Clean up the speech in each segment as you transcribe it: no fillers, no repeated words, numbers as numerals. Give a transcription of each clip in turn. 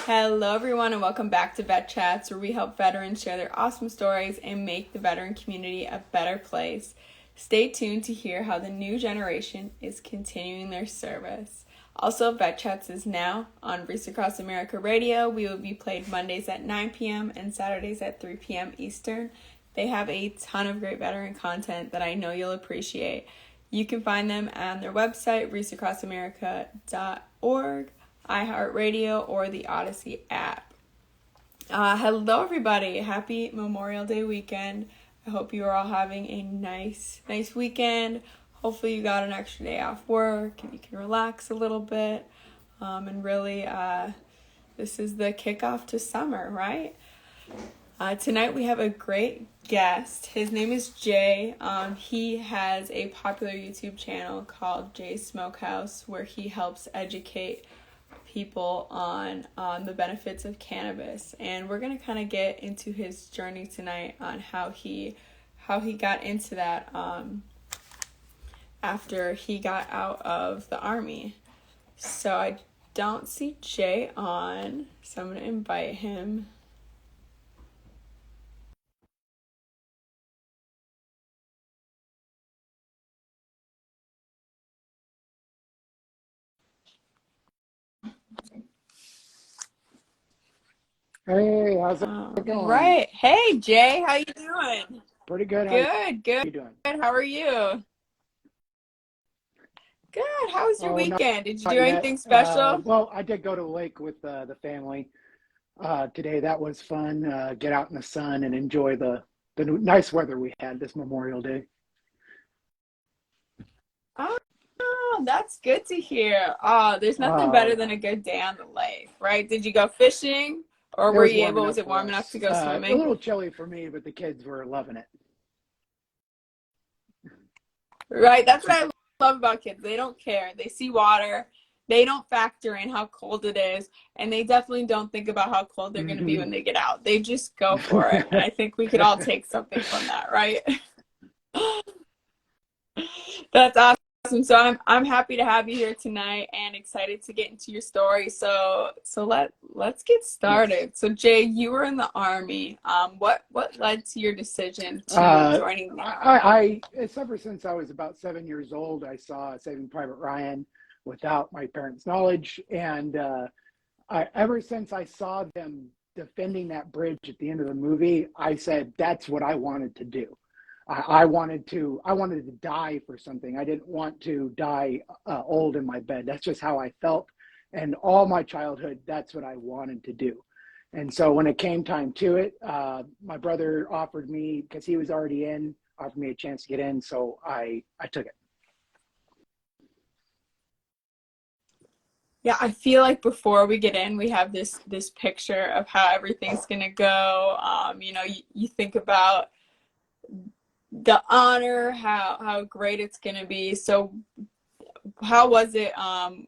Hello, everyone, and welcome back to Vet Chats, where we help veterans share their awesome stories and make the veteran community a better place. Stay tuned to hear how the new generation is continuing their service. Also, Vet Chats is now on Reach Across America Radio. We will be played Mondays at 9 p.m. and Saturdays at 3 p.m. Eastern. They have a ton of great veteran content that I know you'll appreciate. You can find them on their website, reachacrossamerica.org, iHeartRadio, or the Odyssey app. Hello, everybody. Happy Memorial Day weekend. I hope you are all having a nice weekend. Hopefully you got an extra day off work and you can relax a little bit. And really, this is the kickoff to summer, right? Tonight we have a great guest. His name is Jay. He has a popular YouTube channel called Jay's Smokehouse, where he helps educate people on the benefits of cannabis. And we're going to kind of get into his journey tonight on how he got into that after he got out of the Army. So I don't see Jay on, so I'm going to invite him. Hey, how's it going? Right. Hey, Jay, how you doing? Pretty good. Good. How you doing? How are you? Good. How was your weekend? Did you Not do yet. anything special? Well, I did go to the lake with the family today. That was fun. Get out in the sun and enjoy the nice weather we had this Memorial Day. Oh, that's good to hear. Oh, there's nothing better than a good day on the lake, right? Did you go fishing, or were you able? Was it warm enough to go swimming? A little chilly for me, but the kids were loving it. Right. That's what I love about kids. They don't care. They see water. They don't factor in how cold it is, and they definitely don't think about how cold they're going to be when they get out. They just go for it. And I think we could all take something from that, right? That's awesome. So I'm happy to have you here tonight and excited to get into your story. So let's get started. So Jay, you were in the Army. What led to your decision to joining the Army? It's ever since I was about 7 years old, I saw Saving Private Ryan without my parents' knowledge, and ever since I saw them defending that bridge at the end of the movie, I said that's what I wanted to do. I wanted to die for something. I didn't want to die old in my bed. That's just how I felt. And all my childhood, that's what I wanted to do. And so when it came time to it, my brother offered me, because he was already in, offered me a chance to get in. So I took it. Yeah, I feel like before we get in, we have this picture of how everything's gonna go. You think about the honor, how great it's gonna be. So how was it?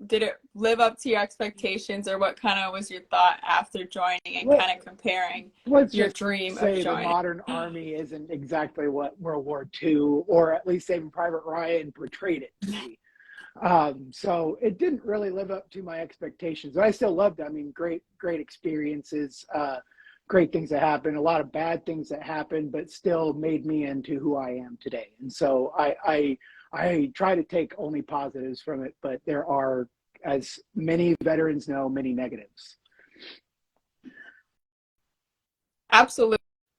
Did it live up to your expectations, or what kind of was your thought after joining and kind of comparing your dream of joining? The modern Army isn't exactly what World War II, or at least Saving Private Ryan, portrayed it to be. So it didn't really live up to my expectations. But I still loved it. I mean, great experiences, great things that happened, a lot of bad things that happened, but still made me into who I am today. And so I try to take only positives from it, but there are, as many veterans know, many negatives. Absolutely.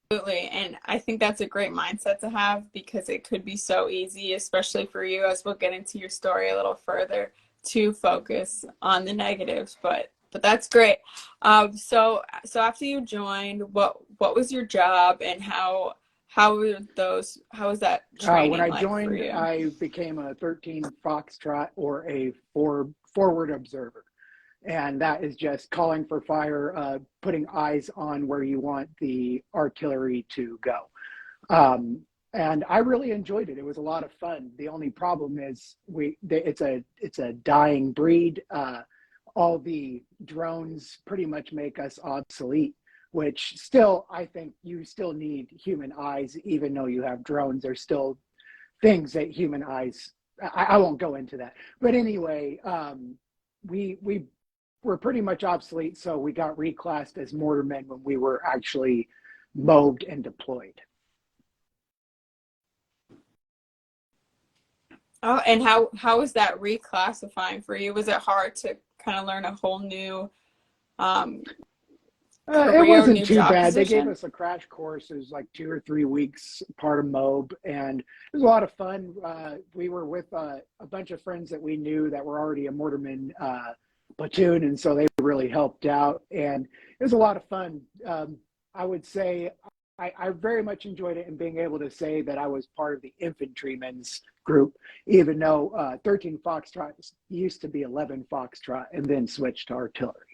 And I think that's a great mindset to have, because it could be so easy, especially for you, as we'll get into your story a little further, to focus on the negatives. But that's great. So after you joined, what was your job, and how was that training when I like joined, for you? I became a 13 Foxtrot, or a forward observer. And that is just calling for fire, putting eyes on where you want the artillery to go. And I really enjoyed it. It was a lot of fun. The only problem is it's a dying breed. All the drones pretty much make us obsolete, which still, I think you still need human eyes. Even though you have drones, there's still things that human eyes, I won't go into that. But anyway, we were pretty much obsolete. So we got reclassed as mortarmen when we were actually moved and deployed. Oh, and how was that reclassifying for you? Was it hard to kind of learn a whole new um, It career, wasn't new too job bad. They gave position? us a crash course. It was like 2 or 3 weeks, part of MOB, and it was a lot of fun. We were with a bunch of friends that we knew that were already a mortarman platoon, and so they really helped out, and it was a lot of fun. I would say I very much enjoyed it, and being able to say that I was part of the infantrymen's group, even though 13 Foxtrot used to be 11 Foxtrot and then switched to artillery.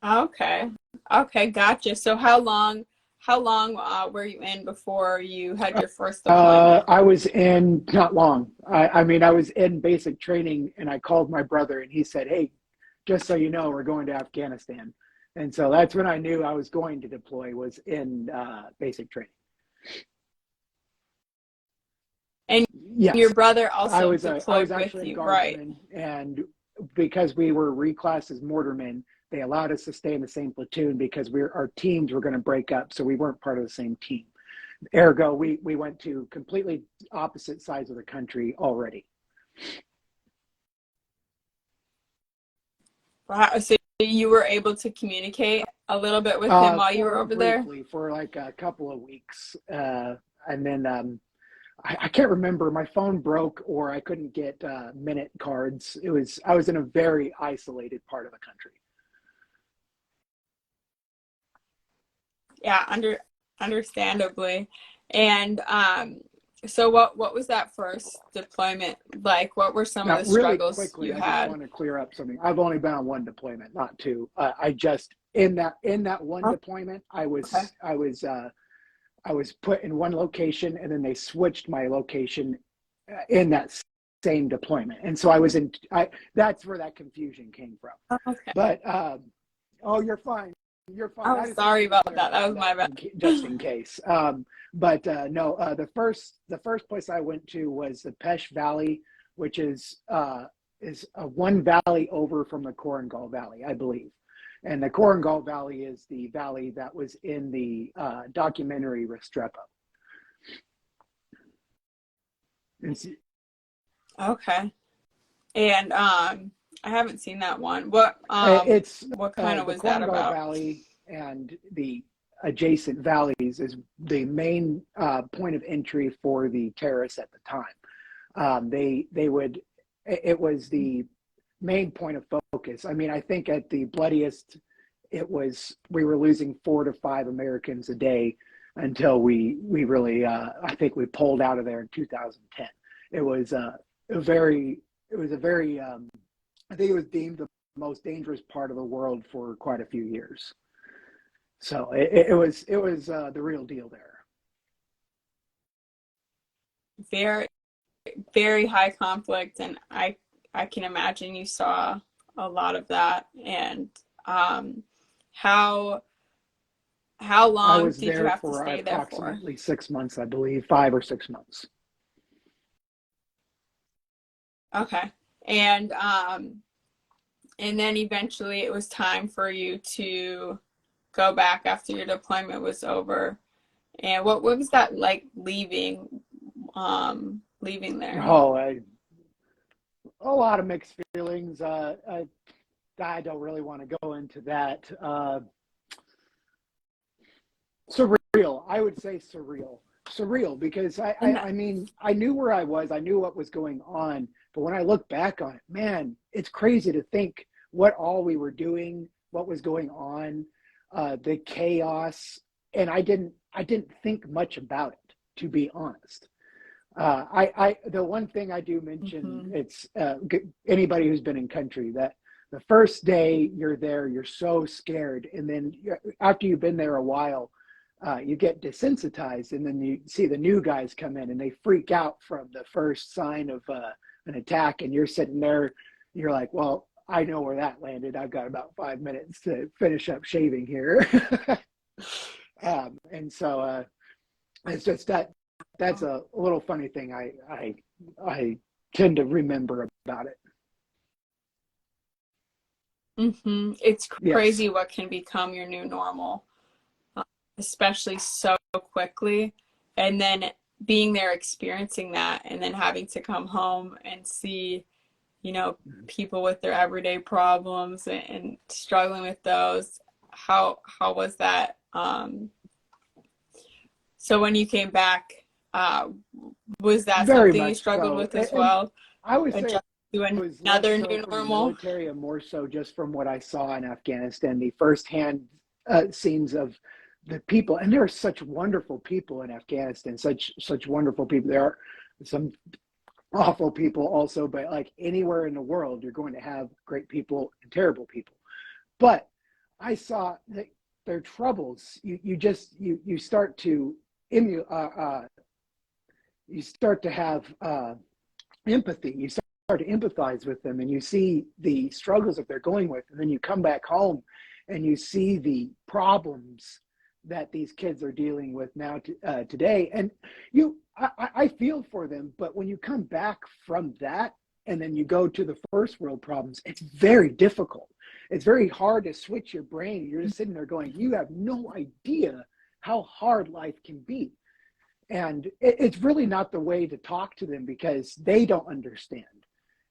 Okay. Okay, gotcha. So how long were you in before you had your first deployment? I was in not long. I mean, I was in basic training, and I called my brother, and he said, "Hey, just so you know, we're going to Afghanistan." And so that's when I knew I was going to deploy. Was in basic training. And Yes, your brother I also was. I was deployed with actually a you, right? guardsman, and because we were reclassed as mortarmen, they allowed us to stay in the same platoon because our teams were going to break up, so we weren't part of the same team. Ergo, we went to completely opposite sides of the country already. Wow. So you were able to communicate a little bit with him while you were For over there? briefly, for like a couple of weeks, and then I can't remember. My phone broke, or I couldn't get minute cards. I was in a very isolated part of the country. Yeah, understandably. And so what was that first deployment like? What were some of Now, the really struggles quickly, you I just had? want to clear up something. I've only been on one deployment, not two. I just in that one Oh, deployment, okay. I was put in one location, and then they switched my location in that same deployment, and so I was in. That's where that confusion came from. Okay. But oh, you're fine. You're fine. Oh, I just sorry wanted to about that. That clarify was my that bad. just in case. But no, the first place I went to was the Pesh Valley, which is one valley over from the Korengal Valley, I believe. And the Korengal Valley is the valley that was in the documentary Restrepo. It's, Okay. And I haven't seen that one. What it's what kind of the was that Korengal about? Valley and the adjacent valleys is the main point of entry for the terrorists at the time. They would, it was the main point of focus. I mean, I think at the bloodiest, we were losing 4 to 5 Americans a day until we really, I think we pulled out of there in 2010. It was a very, it was a very, I think it was deemed the most dangerous part of the world for quite a few years. So it was the real deal there. Very very high conflict, and I can imagine you saw a lot of that. And um how how I long was did you there have to for stay there for? approximately 6 months, I believe, 5 or 6 months. Okay. And then eventually it was time for you to go back after your deployment was over. And what was that like leaving there? Oh, a lot of mixed feelings. I don't really want to go into that. Surreal, I would say surreal. Surreal because And I mean, I knew where I was, I knew what was going on, but when I look back on it, man, it's crazy to think what all we were doing, what was going on, the chaos, and I didn't think much about it, to be honest. The one thing I do mention, mhm. it's anybody who's been in country that the first day you're there, you're so scared, and then after you've been there a while, you get desensitized, and then you see the new guys come in, and they freak out from the first sign of an attack, and you're sitting there, you're like, well, I know where that landed. I've got about 5 minutes to finish up shaving here, and so it's just that's a little funny thing I tend to remember about it. It's Yes, crazy what can become your new normal, especially so quickly. And then being there, experiencing that, and then having to come home and see, you know, people with their everyday problems and struggling with those. How was that? So when you came back, uh, was that very something you much struggled so. with as And well? I would say Adjust to it was less another so new from the normal? military and more so just from what I saw in Afghanistan, the firsthand scenes of the people. And there are such wonderful people in Afghanistan, such wonderful people. There are some awful people also, but like anywhere in the world, you're going to have great people and terrible people. But I saw that their troubles. You start to you start to have empathy. You start to empathize with them, and you see the struggles that they're going with, and then you come back home, and you see the problems that these kids are dealing with now today. And I feel for them, but when you come back from that, and then you go to the first world problems, it's very difficult. It's very hard to switch your brain. You're just sitting there going, you have no idea how hard life can be, and it's really not the way to talk to them because they don't understand.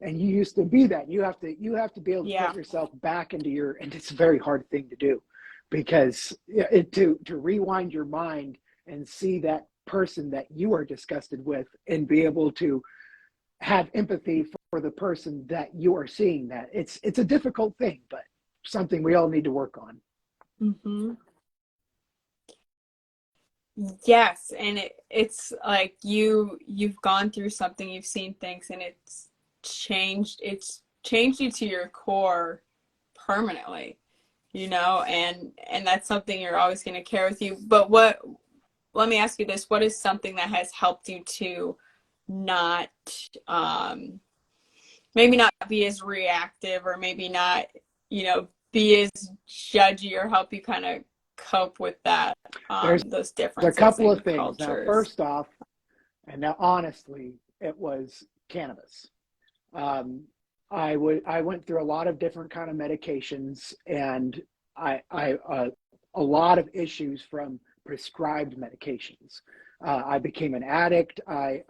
And you used to be that. You have to be able to Yeah. put yourself back into your, and it's a very hard thing to do, because to rewind your mind and see that person that you are disgusted with and be able to have empathy for the person that you are seeing, that it's a difficult thing, but something we all need to work on. hmm Yes, and it's like you've gone through something, you've seen things, and it's changed you to your core permanently, and that's something you're always going to carry with you. But let me ask you this, what is something that has helped you to not um maybe not be as reactive, or maybe not, be as judgy, or help you kind of cope with that, There's those a differences couple in of things. Now, cultures? first off, and now honestly, it was cannabis. Um, I went through a lot of different kind of medications, and I a lot of issues from prescribed medications. I became an addict. I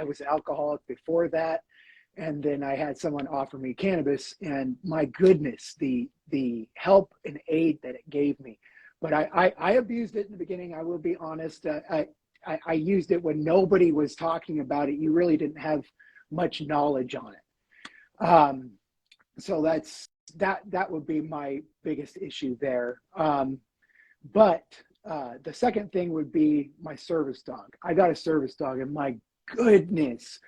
was an alcoholic before that, and then I had someone offer me cannabis, and my goodness, the help and aid that it gave me. But I abused it in the beginning. I will be honest. I used it when nobody was talking about it. You really didn't have much knowledge on it. So that would be my biggest issue there. But the second thing would be my service dog. I got a service dog, and my goodness,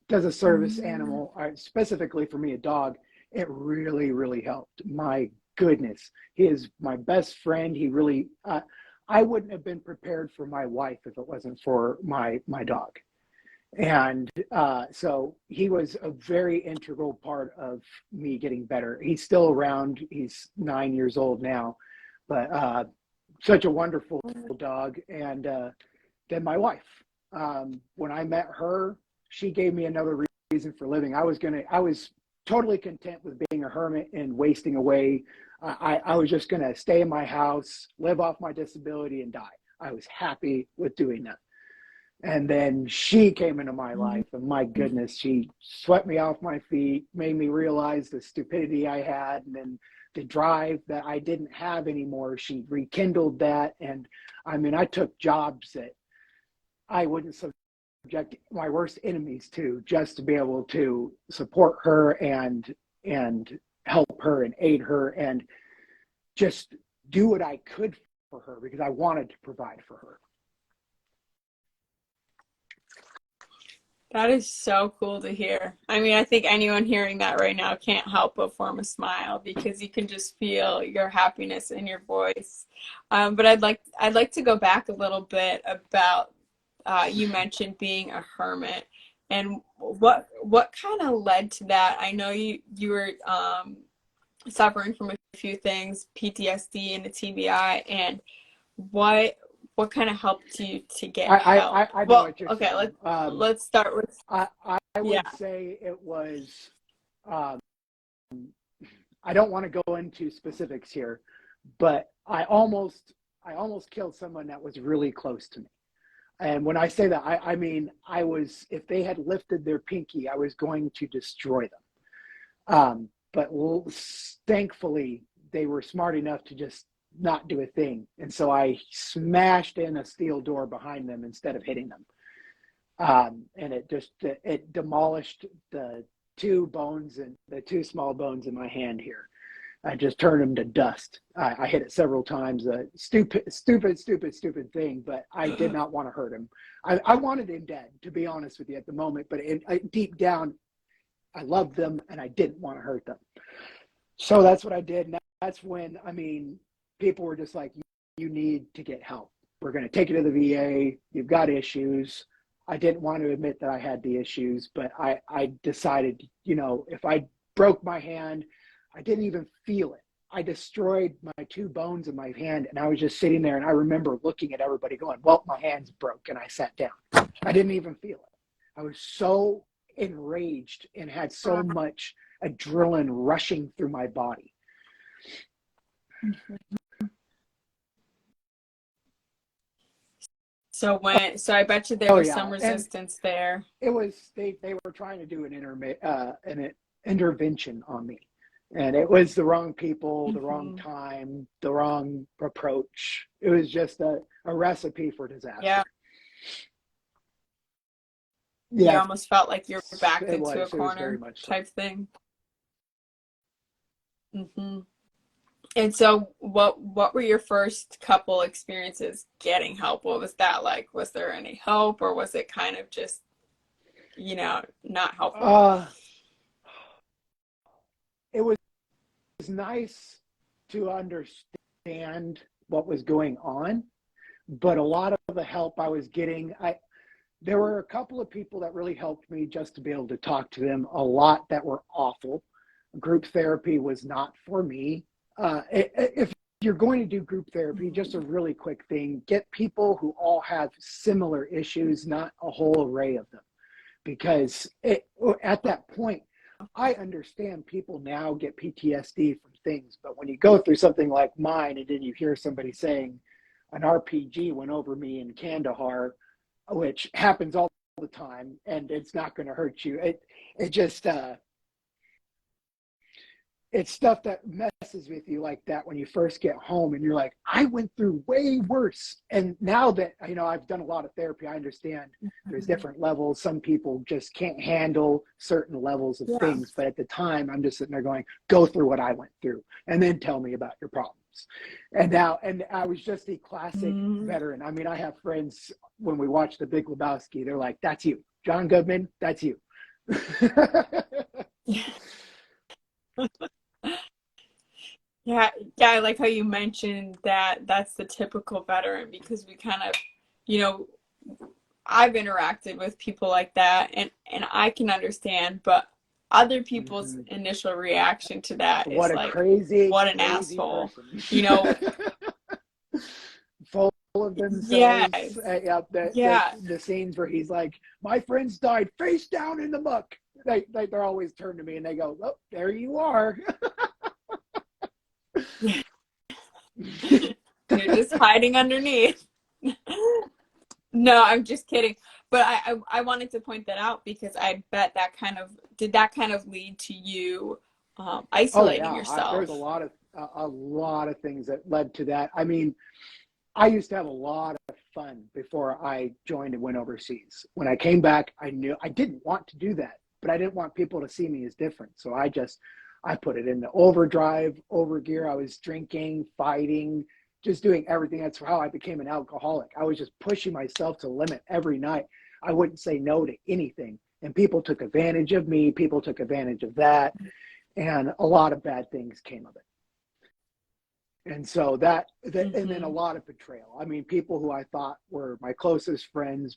does a service Mm. animal, specifically for me, a dog, it really, really helped. My goodness, he is my best friend. He really, I wouldn't have been prepared for my wife if it wasn't for my dog. And so he was a very integral part of me getting better. He's still around. He's 9 years old now, but such a wonderful dog. And then my wife. When I met her, she gave me another reason for living. I was totally content with being a hermit and wasting away. I was just gonna stay in my house, live off my disability, and die. I was happy with doing that. And then she came into my life, and my goodness, she swept me off my feet, made me realize the stupidity I had, and then the drive that I didn't have anymore. She rekindled that. And I mean, I took jobs that I wouldn't subject my worst enemies to, just to be able to support her and help her and aid her and just do what I could for her, because I wanted to provide for her. That is so cool to hear. I mean, I think anyone hearing that right now can't help but form a smile, because you can just feel your happiness in your voice. But I'd like to go back a little bit about, you mentioned being a hermit, and what kind of led to that. I know you were suffering from a few things, PTSD and the TBI, and what what kind of helped you to get help? I know Well, what you're okay, let's saying. let's start with I yeah. would say it was, um, I don't want to go into specifics here, but I almost killed someone that was really close to me. And when I say that, I mean, I was, if they had lifted their pinky, I was going to destroy them. But thankfully, they were smart enough to just not do a thing. And so I smashed in a steel door behind them instead of hitting them. And it demolished the two bones and the two small bones in my hand here. I just turned them to dust. I hit it several times. A stupid thing, but I did not want to hurt him. I wanted him dead, to be honest with you, at the moment. But deep down, I loved them, and I didn't want to hurt them. So that's what I did. And that's when, I mean, people were just like, you need to get help. We're going to take you to the VA. You've got issues. I didn't want to admit that I had the issues, but I decided, you know, if I broke my hand, I didn't even feel it. I destroyed my two bones in my hand, and I was just sitting there, and I remember looking at everybody going, well, my hand's broke, and I sat down. I didn't even feel it. I was so enraged and had so much adrenaline rushing through my body. So I bet you there was some resistance there. It was, they were trying to do an intervention on me. And it was the wrong people, the wrong time, the wrong approach. It was just a recipe for disaster. Yeah. You almost felt like you're backed into a corner type thing. Mm-hmm. And so what were your first couple experiences getting help? What was that like? Was there any help, or was it kind of just, you know, not helpful? It was nice to understand what was going on, but a lot of the help I was getting, there were a couple of people that really helped me just to be able to talk to them. A lot that were awful. Group therapy was not for me. If you're going to do group therapy, just a really quick thing, get people who all have similar issues, not a whole array of them. Because at that point, I understand people now get PTSD from things, but when you go through something like mine and then you hear somebody saying an RPG went over me in Kandahar, which happens all the time, and it's not going to hurt you. It just, it's stuff that messes with you like that when you first get home and you're like, I went through way worse. And now that, you know, I've done a lot of therapy, I understand there's different levels. Some people just can't handle certain levels of things. But at the time, I'm just sitting there going, go through what I went through and then tell me about your problems. And I was just a classic veteran. I mean, I have friends, when we watch The Big Lebowski, they're like, that's you. John Goodman, that's you. Yeah, I like how you mentioned that that's the typical veteran, because we kind of, you know, I've interacted with people like that, and I can understand, but other people's initial reaction to that is like, what an asshole, person. You know. Full of themselves. The scenes where he's like, my friends died face down in the muck. They're always turned to me and they go, oh, there you are. You're just hiding underneath. No, I'm just kidding. But I wanted to point that out because I bet that kind of lead to you isolating yourself. There's a lot of things that led to that. I mean, I used to have a lot of fun before I joined and went overseas. When I came back, I knew I didn't want to do that, but I didn't want people to see me as different. So I put it in the overdrive, overgear. I was drinking, fighting, just doing everything. That's how I became an alcoholic. I was just pushing myself to the limit every night. I wouldn't say no to anything. And people took advantage of me. People took advantage of that. And a lot of bad things came of it. And so and then a lot of betrayal. I mean, people who I thought were my closest friends,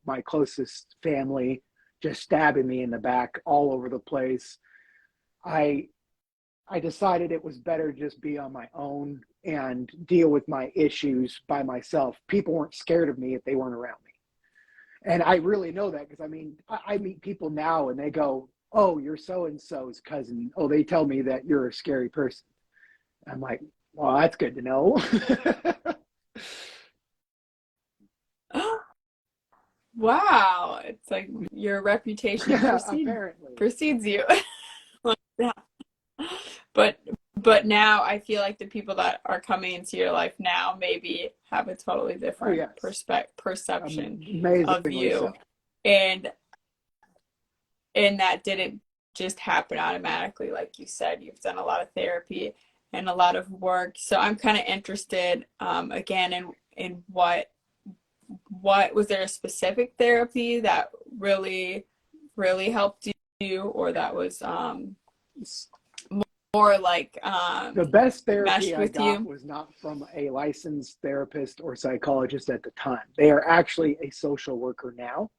my closest family, just stabbing me in the back all over the place. I decided it was better to just be on my own and deal with my issues by myself. People weren't scared of me if they weren't around me. And I really know that because, I mean, I meet people now and they go, oh, you're so and so's cousin. Oh, they tell me that you're a scary person. I'm like, well, that's good to know. Wow, it's like your reputation Apparently. precedes you. Yeah. But now I feel like the people that are coming into your life now maybe have a totally Oh, different yes. perception of Amazingly so. you. And that didn't just happen automatically. Like you said, you've done a lot of therapy and a lot of work. So I'm kind of interested, again, in what was there a specific therapy that really helped you, or that was more like The best therapy meshed I with got you? was not from a licensed therapist or psychologist at the time. They are actually a social worker now,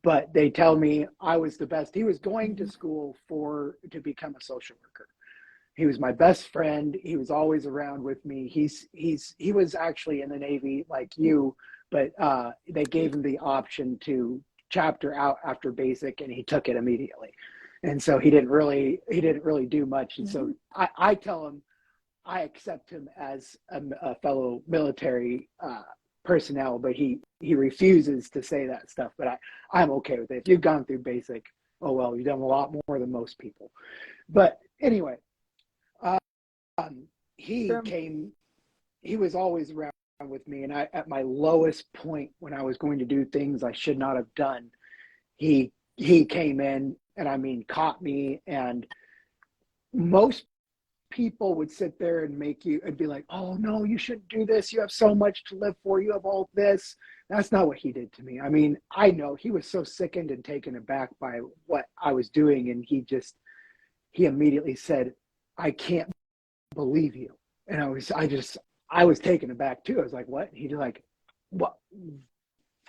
but they tell me I was the best. He was going to Mhm. school to become a social worker. He was my best friend. He was always around with me. He was actually in the Navy like you, but they gave him the option to chapter out after basic, and he took it immediately. And so he didn't really do much. And so I tell him I accept him as a fellow military personnel, but he refuses to say that stuff. But I'm okay with it. If you've gone through basic, oh well, you've done a lot more than most people. But anyway, he Sure. came. He was always around with me, and at my lowest point when I was going to do things I should not have done, he came in and I mean caught me. And most people would sit there and make you and be like, oh no, you shouldn't do this, you have so much to live for, you have all this. That's not what he did to me. I mean, I know he was so sickened and taken aback by what I was doing, and he immediately said, I can't believe you. And I was taken aback too. I was like, what? He's like, what?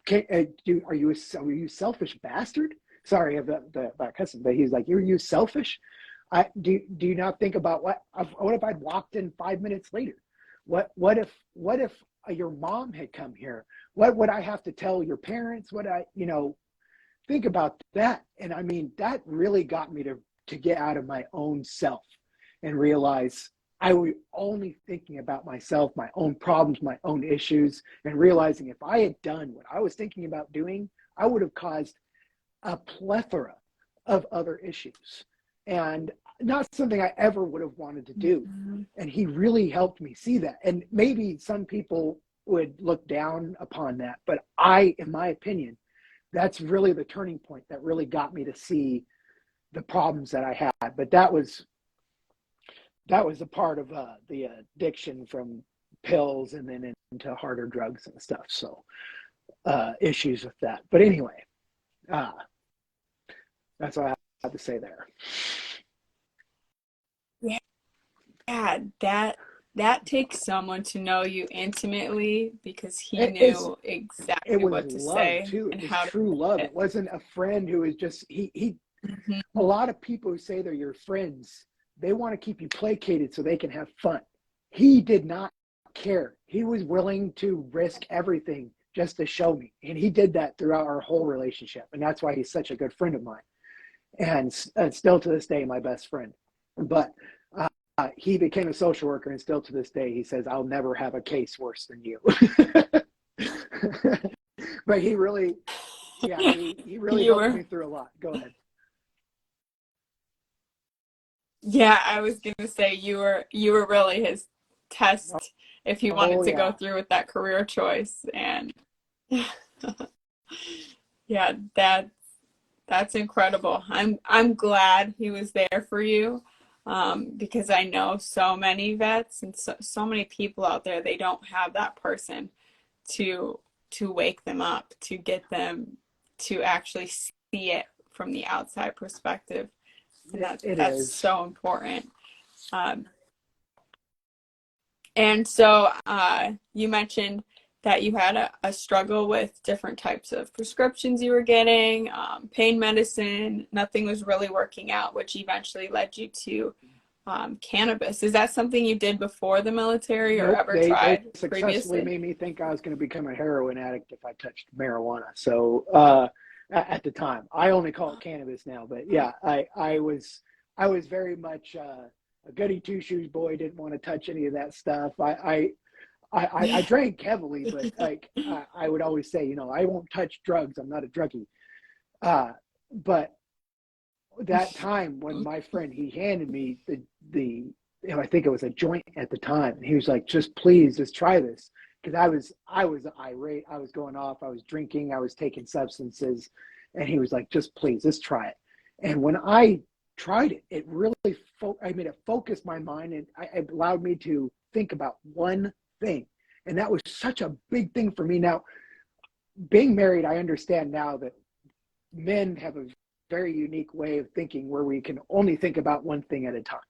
Are you selfish bastard? Sorry about cussing, but he's like, you're you selfish. Do you not think about what if I'd walked in 5 minutes later? What if your mom had come here? What would I have to tell your parents? What I think about that? And I mean, that really got me to get out of my own self and realize I was only thinking about myself, my own problems, my own issues, and realizing if I had done what I was thinking about doing, I would have caused a plethora of other issues, and not something I ever would have wanted to do. Mhm. And he really helped me see that. And maybe some people would look down upon that, but in my opinion, that's really the turning point that really got me to see the problems that I had. But that was a part of the addiction from pills and then into harder drugs and stuff. So issues with that. But anyway, uh, that's all I have to say there. Yeah, that takes someone to know you intimately, because he It is. knew It exactly was what to love say too. It and was how to true say love. it. It wasn't a friend who was just he. A Mhm. lot of people who say they're your friends, they want to keep you placated so they can have fun. He did not care. He was willing to risk everything just to show me, and he did that throughout our whole relationship. And that's why he's such a good friend of mine, and still to this day my best friend. But he became a social worker, and still to this day he says, I'll never have a case worse than you. But he really, yeah, he really You helped were, me through a lot. Go ahead. yeah, I was gonna say you were really his test if he wanted Oh to go yeah. through with that career choice. And yeah, that's incredible. I'm glad he was there for you, because I know so many vets and so many people out there, they don't have that person to wake them up, to get them to actually see it from the outside perspective. And It that's is. so important. Um, and so you mentioned that you had a struggle with different types of prescriptions you were getting, pain medicine. Nothing was really working out, which eventually led you to cannabis. Is that something you did before the military or Nope. ever They tried successfully previously? made me think I was going to become a heroin addict if I touched marijuana. So at the time. I only call it cannabis now, but yeah, I was very much a goody two shoes boy. Didn't want to touch any of that stuff. I drank heavily, but like I would always say, you know, I won't touch drugs. I'm not a druggie. But that time when my friend, he handed me the you know, I think it was a joint at the time, and he was like, just please just try this, because I was irate, I was going off, I was drinking, I was taking substances, and he was like, just please just try it. And when I tried it, it really I mean, it focused my mind, and it allowed me to think about one thing, and that was such a big thing for me. Now, being married, I understand now that men have a very unique way of thinking where we can only think about one thing at a time.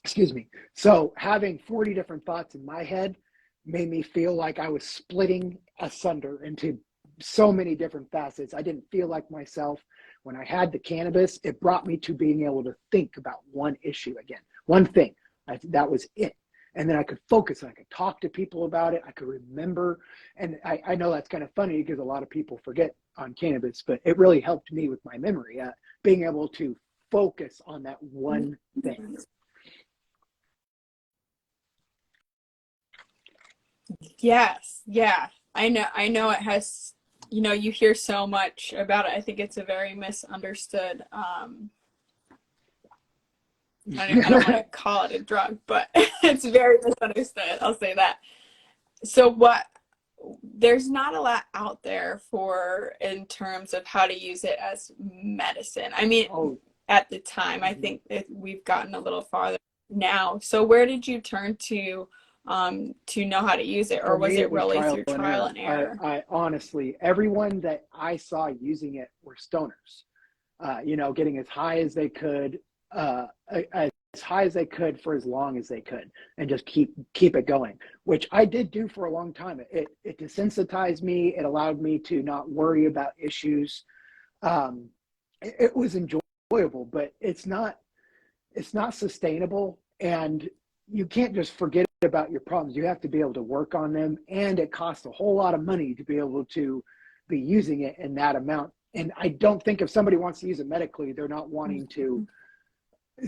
Excuse me. So having 40 different thoughts in my head made me feel like I was splitting asunder into so many different facets. I didn't feel like myself. When I had the cannabis, it brought me to being able to think about one issue again, one thing. That was it. And then I could focus, and I could talk to people about it. I could remember. And I know that's kind of funny because a lot of people forget on cannabis, but it really helped me with my memory, being able to focus on that one thing. Yes, yeah. I know it has, you know, you hear so much about it. I think it's a very misunderstood, I don't want to call it a drug, but it's very misunderstood. I'll say that. So there's not a lot out there for in terms of how to use it as medicine. I mean, at the time, I think we've gotten a little farther now. So where did you turn to know how to use it, or was it really through trial and error? I honestly, everyone that I saw using it were stoners, you know, getting as high as they could, as high as they could for as long as they could, and just keep it going, which I did do for a long time. It desensitized me. It allowed me to not worry about issues. It was enjoyable, but it's not sustainable, and you can't just forget about your problems. You have to be able to work on them, and it costs a whole lot of money to be able to be using it in that amount. And I don't think if somebody wants to use it medically, they're not wanting to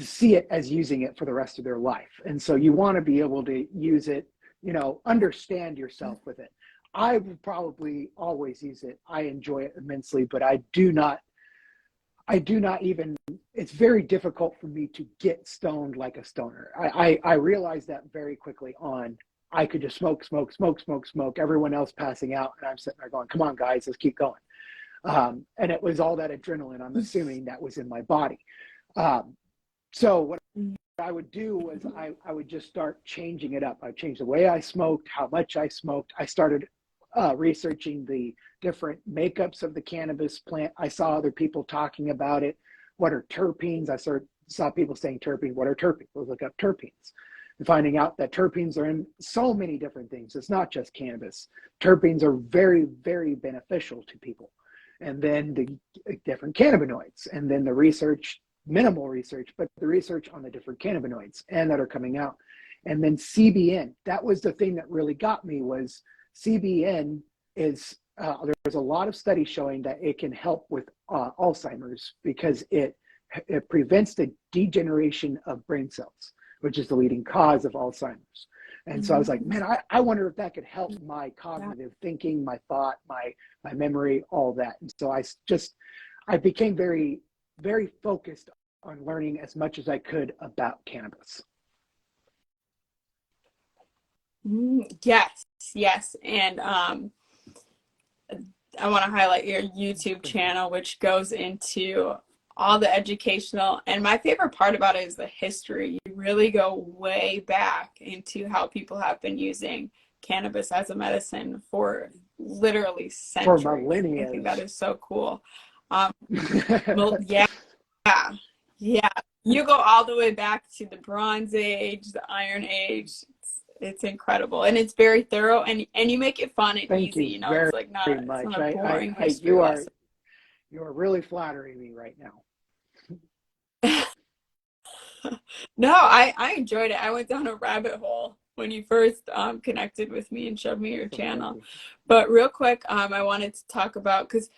see it as using it for the rest of their life. And so you want to be able to use it, you know, understand yourself with it. I will probably always use it. I enjoy it immensely, but I do not even, it's very difficult for me to get stoned like a stoner. I realized that very quickly on. I could just smoke, everyone else passing out, and I'm sitting there going, come on guys, let's keep going. And it was all that adrenaline, I'm assuming, that was in my body. So what I would do was I would just start changing it up. I would change the way I smoked, how much I smoked. I started researching the different makeups of the cannabis plant. I saw other people talking about it. What are terpenes? I saw people saying terpenes. What are terpenes? Let's look up terpenes. And finding out that terpenes are in so many different things. It's not just cannabis. Terpenes are very, very beneficial to people. And then the different cannabinoids, and then the research, minimal research, but the research on the different cannabinoids and that are coming out. And then CBN, that was the thing that really got me, was CBN is, there's a lot of studies showing that it can help with Alzheimer's, because it prevents the degeneration of brain cells, which is the leading cause of Alzheimer's. And so I was like, man, I wonder if that could help my cognitive thinking, my thought, my memory, all that. And so I became very, very focused on learning as much as I could about cannabis. Yes. And I want to highlight your YouTube channel, which goes into all the educational, and my favorite part about it is the history. You really go way back into how people have been using cannabis as a medicine for literally centuries. For millennia. I think that is so cool. Yeah. You go all the way back to the Bronze Age, the Iron Age. It's incredible, and it's very thorough, and you make it fun and Thank easy. you, you know, very, it's like not very it's much. not a boring history lesson. You are really flattering me right now. No, I enjoyed it. I went down a rabbit hole when you first connected with me and showed me your So thank channel. you. But real quick, I wanted to talk about, because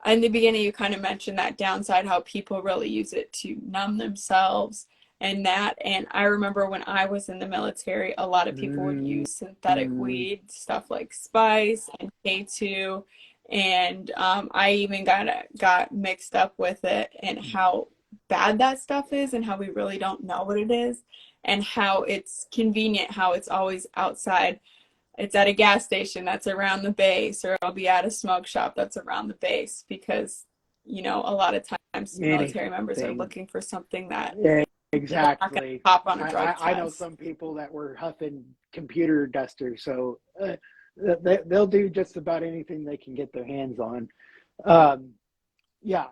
in the beginning you kind of mentioned that downside, how people really use it to numb themselves and that. And I remember when I was in the military, a lot of people would use synthetic Mm-hmm. weed, stuff like spice and K2. And I even got mixed up with it, and how bad that stuff is, and how we really don't know what it is, and how it's convenient, how it's always outside. It's at a gas station that's around the base, or I'll be at a smoke shop that's around the base, because, a lot of times military members are Anything. looking for something that Yeah, they're not going to exactly. pop on a drug I know test. some people that were huffing computer dusters, so they'll do just about anything they can get their hands on. Um, yeah,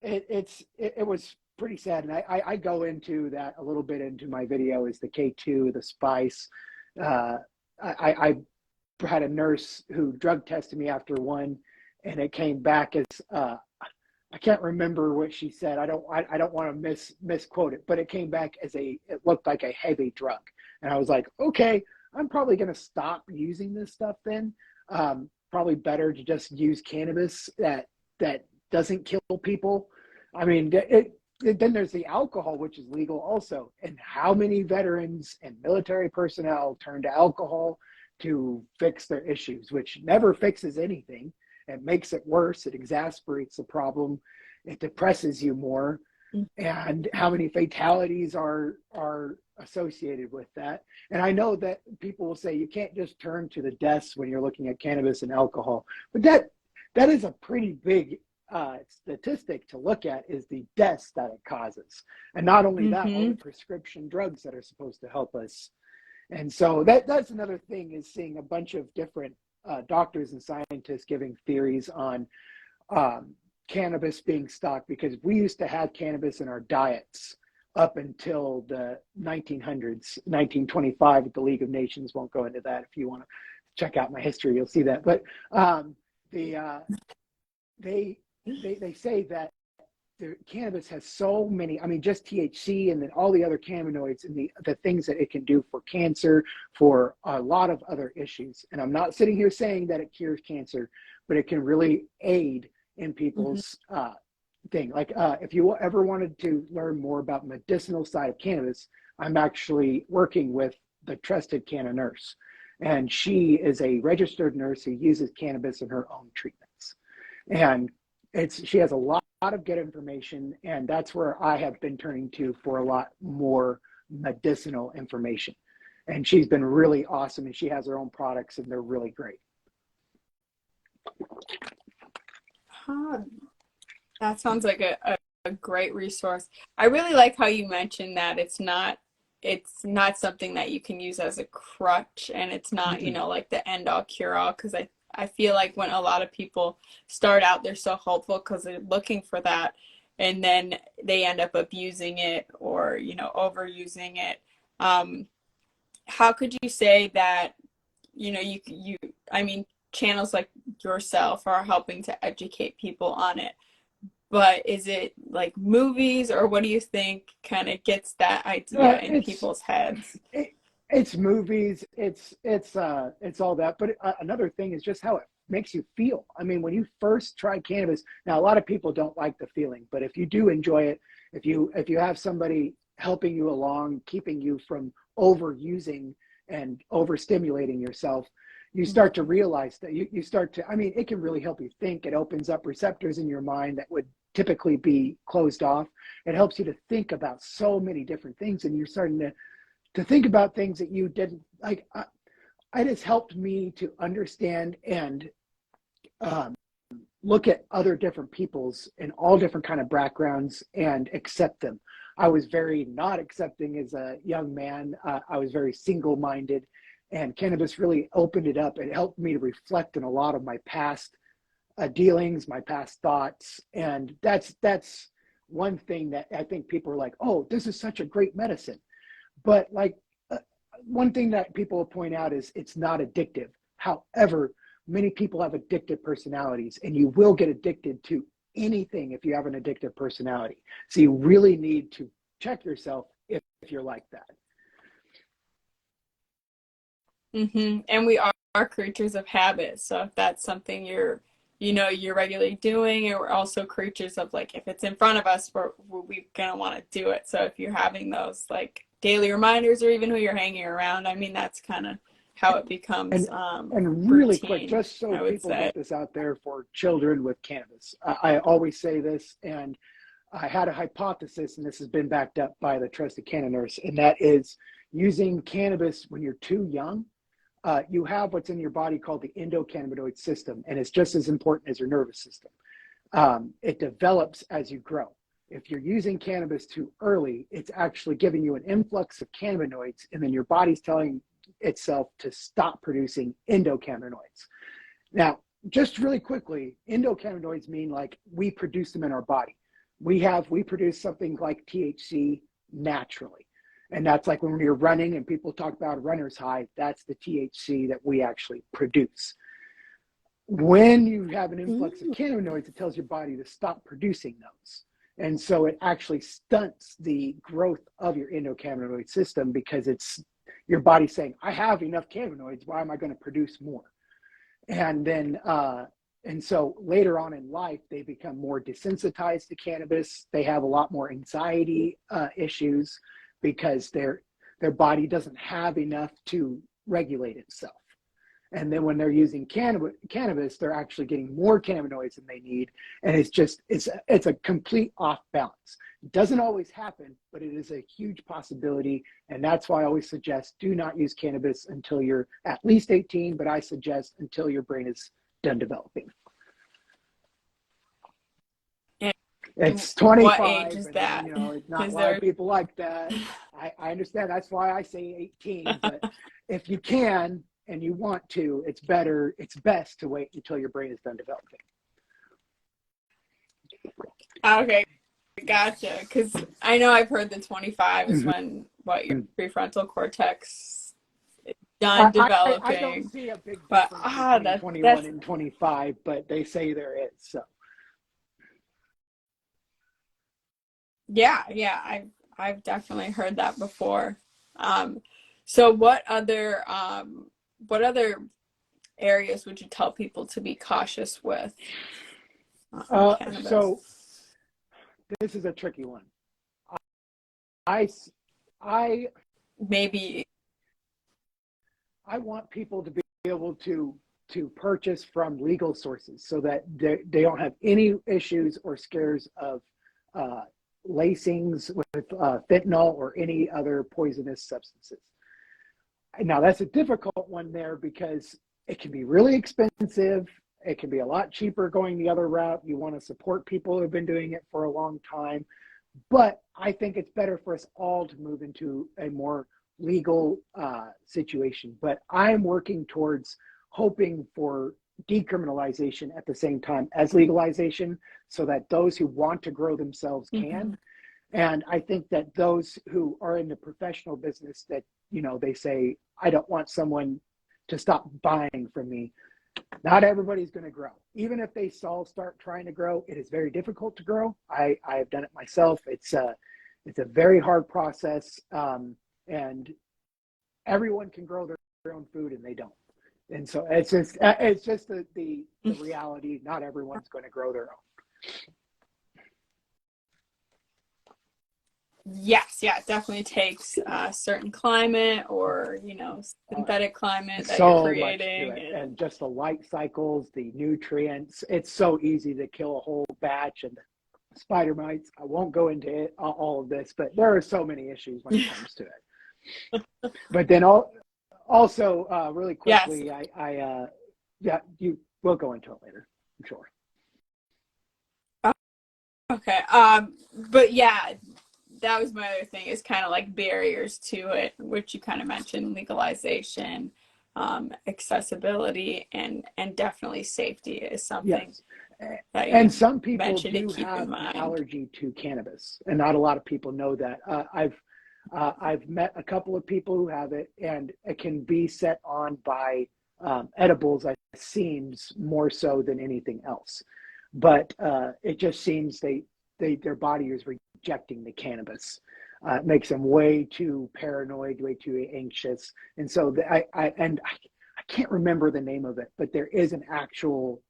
it was pretty sad, and I go into that a little bit into my video, is the K2, the spice. Uh, I had a nurse who drug tested me after one, and it came back as I can't remember what she said. I don't want to misquote it, but it came back as it looked like a heavy drug, and I was like, okay, I'm probably going to stop using this stuff then. Probably better to just use cannabis that doesn't kill people. I mean, then there's the alcohol, which is legal also, and how many veterans and military personnel turn to alcohol to fix their issues, which never fixes anything. It makes it worse. It exasperates the problem. It depresses you more. And how many fatalities are associated with that? And I know that people will say you can't just turn to the deaths when you're looking at cannabis and alcohol, but that is a pretty big statistic to look at, is the deaths that it causes. And not only that, all the Mm-hmm. prescription drugs that are supposed to help us. And so that's another thing, is seeing a bunch of different doctors and scientists giving theories on um, cannabis being stocked, because we used to have cannabis in our diets up until the 1900s, 1925 at the League of Nations. Won't go into that. If you want to check out my history, you'll see that. But the they they say that the cannabis has so many, I mean, just THC and then all the other cannabinoids and the things that it can do for cancer, for a lot of other issues. And I'm not sitting here saying that it cures cancer, but it can really aid in Mm-hmm. people's thing. Like if you ever wanted to learn more about medicinal side of cannabis, I'm actually working with the trusted canna nurse. And she is a registered nurse who uses cannabis in her own treatments. And she has a lot of good information, and that's where I have been turning to for a lot more medicinal information. And she's been really awesome, and she has her own products, and they're really great. Huh. That sounds like a great resource. I really like how you mentioned that it's not something that you can use as a crutch, and it's not, Mm-mm. like the end all cure all, because I feel like when a lot of people start out, they're so hopeful because they're looking for that, and then they end up abusing it, or, overusing it. Um, how could you say that, I mean, channels like yourself are helping to educate people on it, but is it like movies, or what do you think kind of gets that idea in It's people's heads? it, it's movies, it's all that. But another thing is just how it makes you feel. I mean, when you first try cannabis, now a lot of people don't like the feeling, but if you do enjoy it, if you have somebody helping you along, keeping you from overusing and overstimulating yourself, you start to realize that you start to, I mean, it can really help you think. It opens up receptors in your mind that would typically be closed off. It helps you to think about so many different things, and you're starting to think about things that you didn't like. It has helped me to understand and um, look at other different peoples in all different kind of backgrounds and accept them. I was very not accepting as a young man. I was very single-minded, and cannabis really opened it up. It helped me to reflect on a lot of my past dealings, my past thoughts, and that's one thing that I think people are like, "Oh, this is such a great medicine." But like uh, one thing that people will point out is it's not addictive. However, many people have addictive personalities, and you will get addicted to anything if you have an addictive personality. So you really need to check yourself if you're like that. And we are creatures of habit. So if that's something you're regularly doing, and we're also creatures of like, if it's in front of us, we're gonna want to do it. So if you're having those like daily reminders, or even who you're hanging around, I mean, that's kind of how it becomes And and really quick, routine, just so I would people say. get this out there for children with cannabis, I always say this, and I had a hypothesis, and this has been backed up by the trusted canna nurse, and that is using cannabis when you're too young. You have what's in your body called the endocannabinoid system, and it's just as important as your nervous system. It develops as you grow. If you're using cannabis too early, it's actually giving you an influx of cannabinoids, and then your body's telling itself to stop producing endocannabinoids. Now, just really quickly, endocannabinoids mean like we produce them in our body. We produce something like THC naturally. And that's like when you're running and people talk about runner's high, that's the THC that we actually produce. When you have an influx of Ooh. cannabinoids, it tells your body to stop producing those. And so it actually stunts the growth of your endocannabinoid system because it's your body saying, I have enough cannabinoids. Why am I going to produce more? And then, and so later on in life, they become more desensitized to cannabis. They have a lot more anxiety issues because their body doesn't have enough to regulate itself. And then when they're using cannabis, they're actually getting more cannabinoids than they need, and it's a complete off balance. It doesn't always happen, but it is a huge possibility, and that's why I always suggest do not use cannabis until you're at least 18, but I suggest until your brain is done developing. And It's what age 25, is and then that? it's not a Is lot of there? people like that. I understand. That's why I say 18. But if you can and you want to, it's best to wait until your brain is done developing. Okay, gotcha. Because I know I've heard the 25 is Mhm. when your prefrontal cortex is done I don't developing. see a big But difference between that's 21 and 25, but they say there is. So yeah. I've definitely heard that before. Um, so what other areas would you tell people to be cautious with cannabis? so this is a tricky one. I I Maybe. I want people to be able to purchase from legal sources so that they don't have any issues or scares of uh, lacings with fentanyl or any other poisonous substances. Now that's a difficult one there because it can be really expensive. It can be a lot cheaper going the other route. You want to support people who have been doing it for a long time. But I think it's better for us all to move into a more legal situation. But I'm working towards hoping for decriminalization at the same time as legalization so that those who want to grow themselves Mhm. can. And I think that those who are in the professional business that, they say, I don't want someone to stop buying from me. Not everybody's going to grow. Even if they all start trying to grow, it is very difficult to grow. I have done it myself. It's a very hard process, and everyone can grow their own food, and they don't. And so it's just the reality. Not everyone's going to grow their own. Yes, yeah, it definitely takes a certain climate, or Uh, synthetic climate that you're so much to creating. it, And and just the light cycles, the nutrients. It's so easy to kill a whole batch and spider mites. I won't go into all of this, but there are so many issues when it comes to it. But then also really yes. quickly, yeah, you will go into it later, I'm sure. Okay. But yeah, that was my other thing, is kind of like barriers to it, which you kind of mentioned: legalization, accessibility, and definitely safety is something Yes. that And you some people mentioned to do keep in have an mind. allergy to cannabis, and not a lot of people know that. I've met a couple of people who have it, and it can be set on by edibles. It seems more so than anything else, but it just seems their body is rejecting the cannabis. It makes them way too paranoid, way too anxious. And so I can't remember the name of it, but there is an actual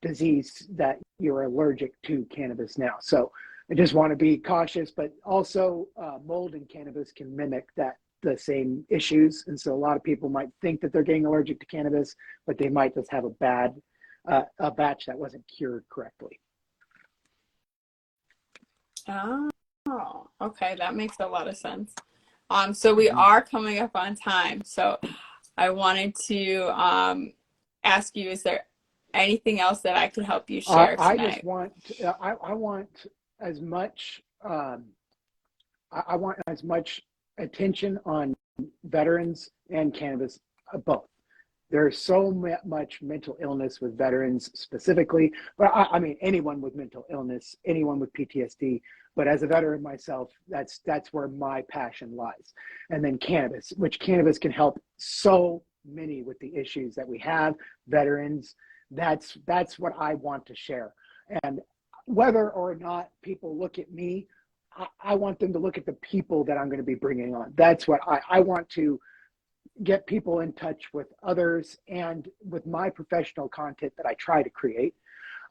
disease that you're allergic to cannabis now. So I just want to be cautious, but also mold in cannabis can mimic the same issues. And so a lot of people might think that they're getting allergic to cannabis, but they might just have a batch that wasn't cured correctly. Oh, okay. That makes a lot of sense. So we are coming up on time. So I wanted to ask you, is there anything else that I could help you share tonight? I just want, I want as much, I want as much attention on veterans and cannabis, both. There's so much mental illness with veterans specifically, but I mean, anyone with mental illness, anyone with PTSD, but as a veteran myself, that's where my passion lies. And then cannabis, which cannabis can help so many with the issues that we have, veterans, that's what I want to share. And whether or not people look at me, I want them to look at the people that I'm going to be bringing on. That's what I want to get people in touch with others, and with my professional content that I try to create,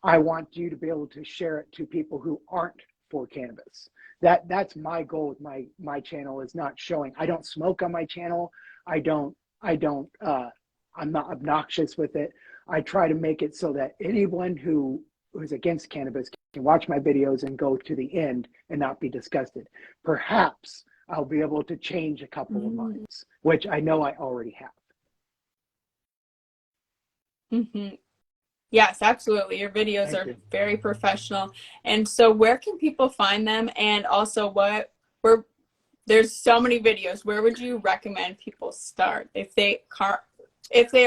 I want you to be able to share it to people who aren't for cannabis. That's my goal with my channel, is not showing. I don't smoke on my channel. I'm not obnoxious with it. I try to make it so that anyone who is against cannabis can watch my videos and go to the end and not be disgusted. Perhaps I'll be able to change a couple of minds, which I know I already have. Yes, absolutely. Your videos are very professional. And so where can people find them? And also there's so many videos. Where would you recommend people start if they are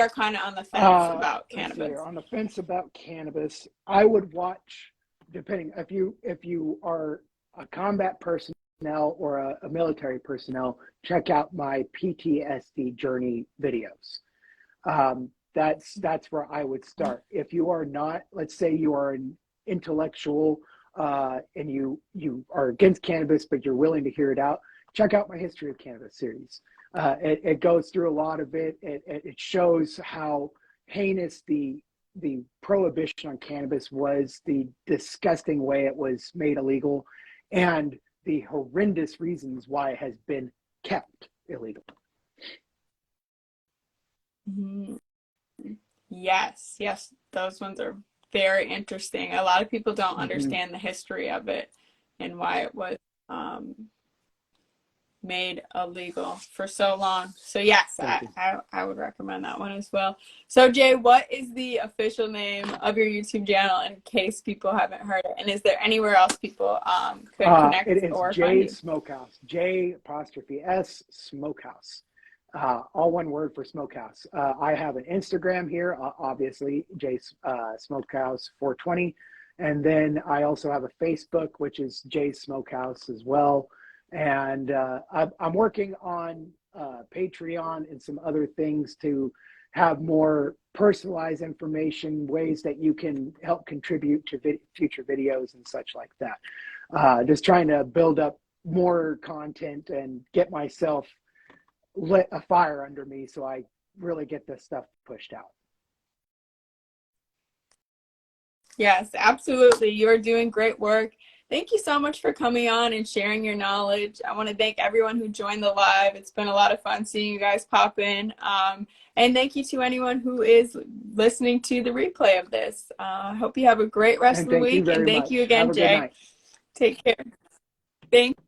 kind of on the fence about cannabis? If they're on the fence about cannabis, I would watch, depending, if you are a combat personnel or a military personnel, check out my PTSD journey videos. That's where I would start. If you are not, let's say you are an intellectual and you are against cannabis, but you're willing to hear it out, check out my History of Cannabis series. It goes through a lot of it. It shows how heinous the prohibition on cannabis was, the disgusting way it was made illegal, and the horrendous reasons why it has been kept illegal. Yes, those ones are very interesting. A lot of people don't understand the history of it and why it was made illegal for so long. So yes, I would recommend that one as well. So Jay, what is the official name of your YouTube channel in case people haven't heard it? And is there anywhere else people could connect it is or J find you? Smokehouse, J''S Smokehouse. All one word for Smokehouse. I have an Instagram here, obviously, J Smokehouse 420. And then I also have a Facebook, which is J Smokehouse as well. And I'm working on Patreon and some other things to have more personalized information, ways that you can help contribute to future videos and such like that. Just trying to build up more content and get myself lit a fire under me so I really get this stuff pushed out. Yes, absolutely. You're doing great work. Thank you so much for coming on and sharing your knowledge. I want to thank everyone who joined the live. It's been a lot of fun seeing you guys pop in. And thank you to anyone who is listening to the replay of this. I hope you have a great rest of the week. And thank you again, Jay. Take care. Thank